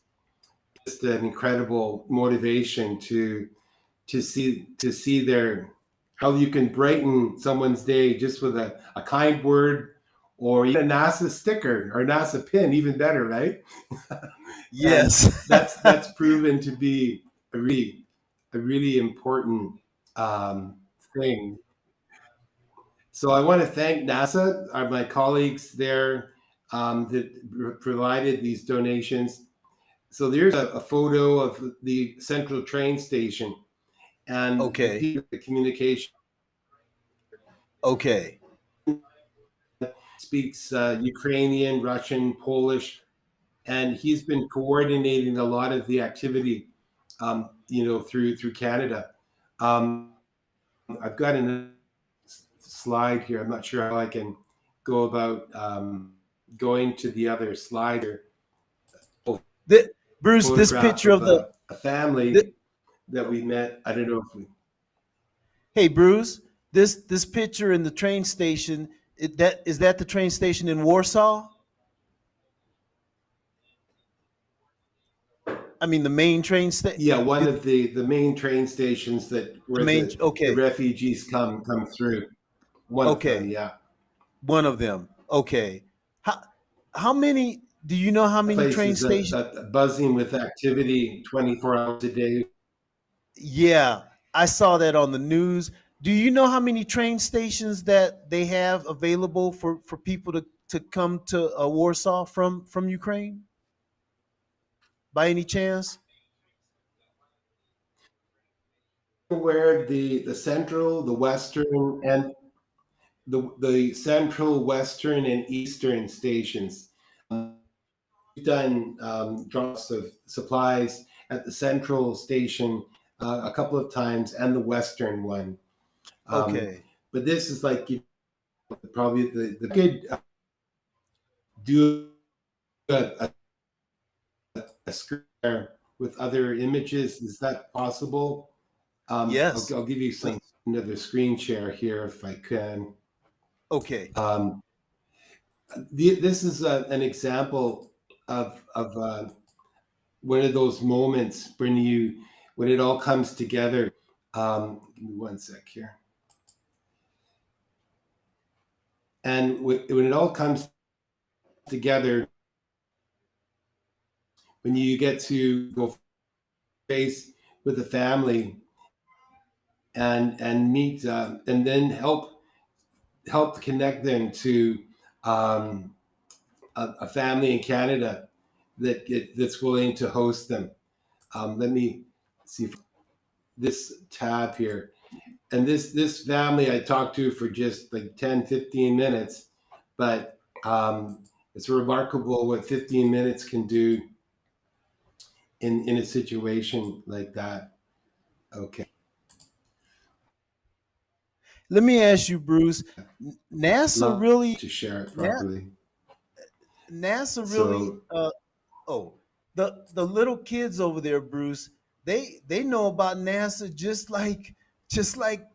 Speaker 3: just an incredible motivation to see their how you can brighten someone's day just with a kind word or even a NASA sticker or NASA pin, even better, right? And
Speaker 2: Yes.
Speaker 3: that's proven to be a really important thing. So I want to thank NASA, my colleagues there that provided these donations. So there's a photo of the central train station and
Speaker 2: Okay.
Speaker 3: the communication.
Speaker 2: Okay.
Speaker 3: Speaks Ukrainian, Russian, Polish, and he's been coordinating a lot of the activity, through Canada. I've got a slide here. I'm not sure how I can go about going to the other slide here.
Speaker 2: Bruce, this
Speaker 3: Photograph
Speaker 2: picture of
Speaker 3: a
Speaker 2: the
Speaker 3: family that we met. I don't know if we.
Speaker 2: hey Bruce, this picture in the train station, is that the train station in Warsaw? I mean the main train station.
Speaker 3: Yeah, one of the main train stations
Speaker 2: The
Speaker 3: where
Speaker 2: main.
Speaker 3: the
Speaker 2: Okay.
Speaker 3: refugees come through. One of them,
Speaker 2: Okay.
Speaker 3: yeah.
Speaker 2: One of them. Okay. How many? Do you know how
Speaker 3: The
Speaker 2: many
Speaker 3: place
Speaker 2: train
Speaker 3: is
Speaker 2: stations?
Speaker 3: buzzing with activity 24 hours a day.
Speaker 2: Yeah, I saw that on the news. Do you know how many train stations that they have available for people to come to Warsaw from Ukraine? By any chance?
Speaker 3: Where the central, the western, and the central, western, and eastern stations. We've done drops of supplies at the central station a couple of times and the western one.
Speaker 2: Okay.
Speaker 3: But this is like probably the good do a, a screen with other images. Is that possible?
Speaker 2: Yes.
Speaker 3: I'll give you
Speaker 2: Please.
Speaker 3: another screen share here if I can.
Speaker 2: Okay.
Speaker 3: This is an example of one of those moments when it all comes together. Give me one sec here. And when it all comes together, when you get to go face with the family and meet and then help connect them to a family in Canada that's willing to host them. Let me see if this tab here. And this family I talked to for just like 10-15 minutes, but it's remarkable what 15 minutes can do in a situation like that. Okay.
Speaker 2: Let me ask you, Bruce. NASA
Speaker 3: Love
Speaker 2: really,
Speaker 3: to share it
Speaker 2: Na-
Speaker 3: properly.
Speaker 2: NASA really.
Speaker 3: So
Speaker 2: Oh, the little kids over there, Bruce. They know about NASA just like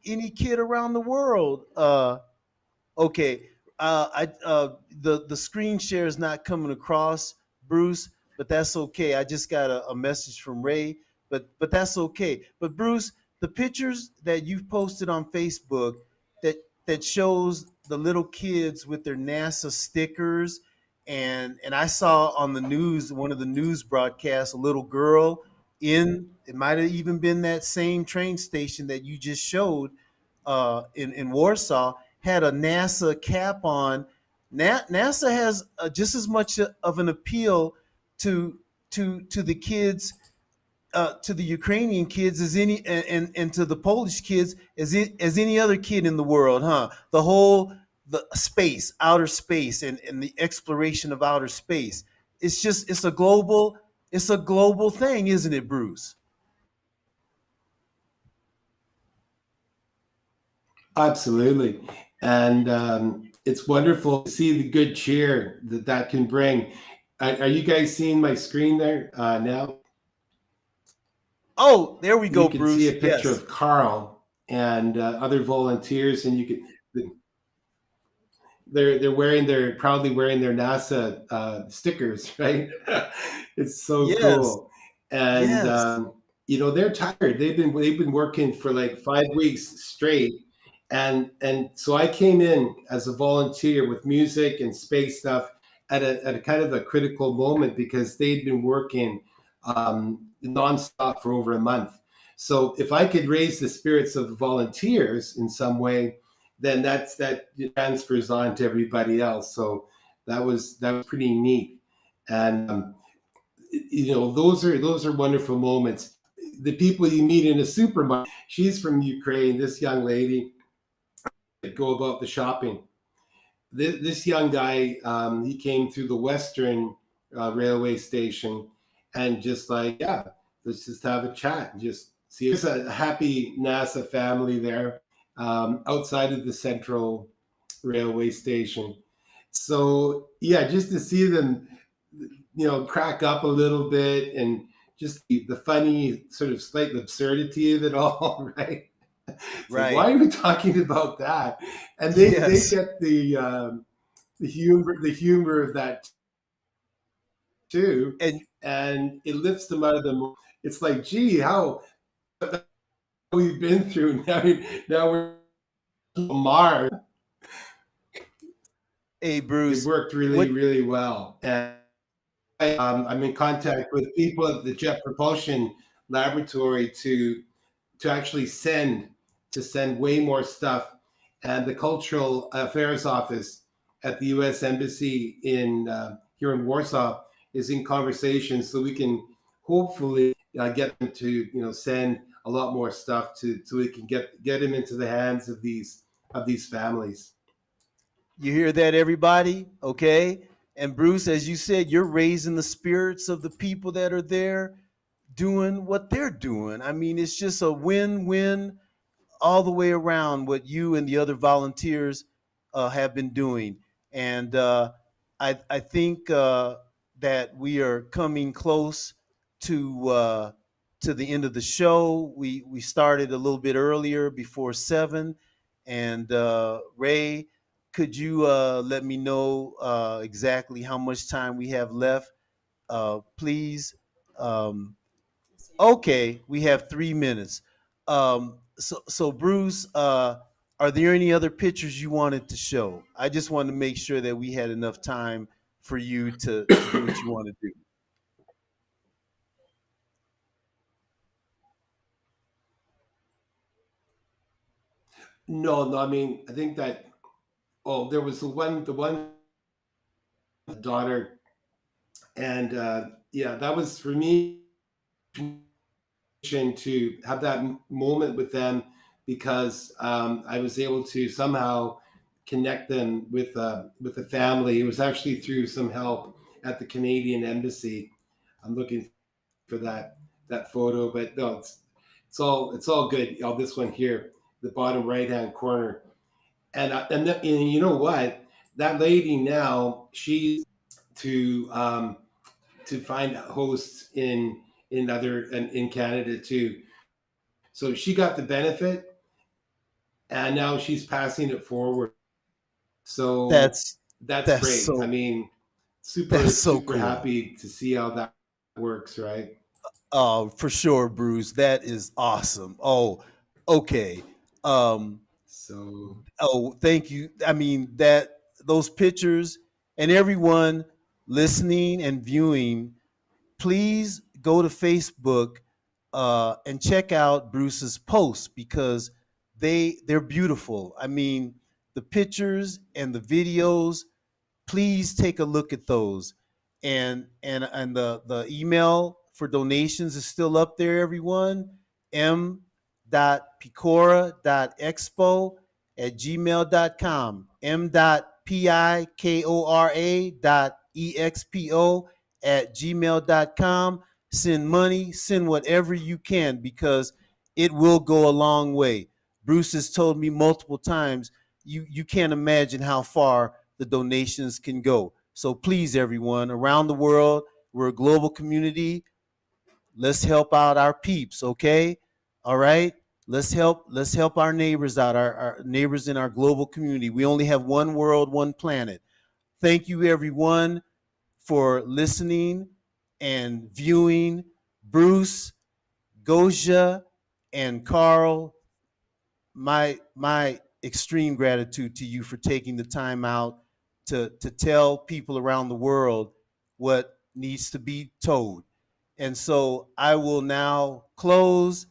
Speaker 2: any kid around the world. Okay. The screen share is not coming across, Bruce, but that's okay. I just got a message from Ray, but that's okay. But Bruce, the pictures that you've posted on Facebook that that shows the little kids with their NASA stickers, and I saw on the news, one of the news broadcasts, a little girl in, it might have even been that same train station that you just showed in Warsaw, had a NASA cap on. NASA has just as much of an appeal to the kids, to the Ukrainian kids as any, and to the Polish kids as any other kid in the world, huh? The space, outer space, and the exploration of outer space. It's a global thing, isn't it, Bruce?
Speaker 3: absolutely, and it's wonderful to see the good cheer that can bring. Are you guys seeing my screen there now?
Speaker 2: Oh, there we
Speaker 3: You
Speaker 2: go,
Speaker 3: can see
Speaker 2: Bruce.
Speaker 3: a picture
Speaker 2: Yes.
Speaker 3: of Karl and other volunteers, and you can they're wearing their proudly wearing their NASA stickers, right? It's so
Speaker 2: Yes.
Speaker 3: cool, and
Speaker 2: Yes.
Speaker 3: they're tired. They've been working for like 5 weeks straight, and so I came in as a volunteer with music and space stuff at a kind of a critical moment because they'd been working nonstop for over a month. So if I could raise the spirits of the volunteers in some way, then that transfers on to everybody else. So that was pretty neat. And those are wonderful moments. The people you meet in a supermarket. She's from Ukraine. This young lady go about the shopping. This young guy, he came through the Western railway station, and just like, yeah, let's just have a chat. Just see, there's a happy NASA family there outside of the Central railway station. So yeah, just to see them, crack up a little bit, and just the funny sort of slight absurdity of it all, right? It's like,
Speaker 2: Right.
Speaker 3: why are we talking about that? And they
Speaker 2: Yes.
Speaker 3: get the humor of that too,
Speaker 2: And
Speaker 3: and it lifts them out of the. It's like, gee, how we've been through now we're Mars.
Speaker 2: hey,
Speaker 3: It
Speaker 2: Bruce,
Speaker 3: worked really,
Speaker 2: what
Speaker 3: really well, and I'm in contact with people at the Jet Propulsion Laboratory to actually send way more stuff, and the Cultural Affairs Office at the U.S. Embassy in here in Warsaw is in conversation, so we can hopefully get them to send a lot more stuff so we can get them into the hands of these families.
Speaker 2: you hear that, everybody? Okay. And Bruce, as you said, you're raising the spirits of the people that are there doing what they're doing. I mean, it's just a win-win all the way around what you and the other volunteers have been doing. And I think that we are coming close to the end of the show. We started a little bit earlier, before 7. And Ray, could you let me know exactly how much time we have left, please? Um, Okay, we have 3 minutes. So Bruce, are there any other pictures you wanted to show? I just wanted to make sure that we had enough time for you to do what you want to do.
Speaker 3: No, no, I mean, I think that, oh, there was the one daughter, and yeah, that was for me to have that moment with them, because I was able to somehow connect them with the family. It was actually through some help at the Canadian Embassy. I'm looking for that photo, but no, it's all good. Oh, this one here, the bottom right hand corner, and you know what? That lady now, she's to find hosts in Canada too. So she got the benefit, and now she's passing it forward. So
Speaker 2: That's
Speaker 3: that's
Speaker 2: that's
Speaker 3: great. I
Speaker 2: so
Speaker 3: mean, super
Speaker 2: that's so
Speaker 3: super
Speaker 2: cool.
Speaker 3: happy to see how that works, right?
Speaker 2: Oh, for sure, Bruce. That is awesome. Oh, okay. Um,
Speaker 3: So
Speaker 2: oh, thank you. I mean, that those pictures, and everyone listening and viewing, please go to Facebook and check out Bruce's posts, because they're beautiful. I mean, the pictures and the videos, please take a look at those. And the email for donations is still up there, everyone. m.pikora.expo at gmail.com. m.pikora.expo at gmail.com. Send money, send whatever you can, because it will go a long way. Bruce has told me multiple times, you can't imagine how far the donations can go. So please, everyone around the world, we're a global community. Let's help out our peeps, okay? All right. Let's help our neighbors out, our neighbors in our global community. We only have one world, one planet. Thank you, everyone, for listening and viewing. Bruce, Gosia, and Karl, my extreme gratitude to you for taking the time out to tell people around the world what needs to be told. And so I will now close.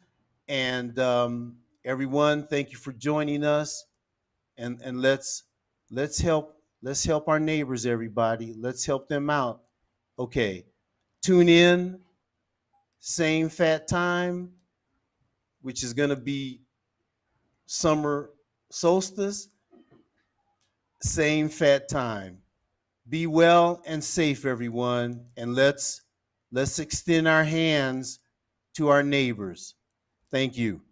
Speaker 2: And everyone, thank you for joining us. and let's help our neighbors, everybody. Let's help them out. Okay, tune in, same fat time, which is gonna be summer solstice, same fat time. Be well and safe, everyone, and let's extend our hands to our neighbors. Thank you.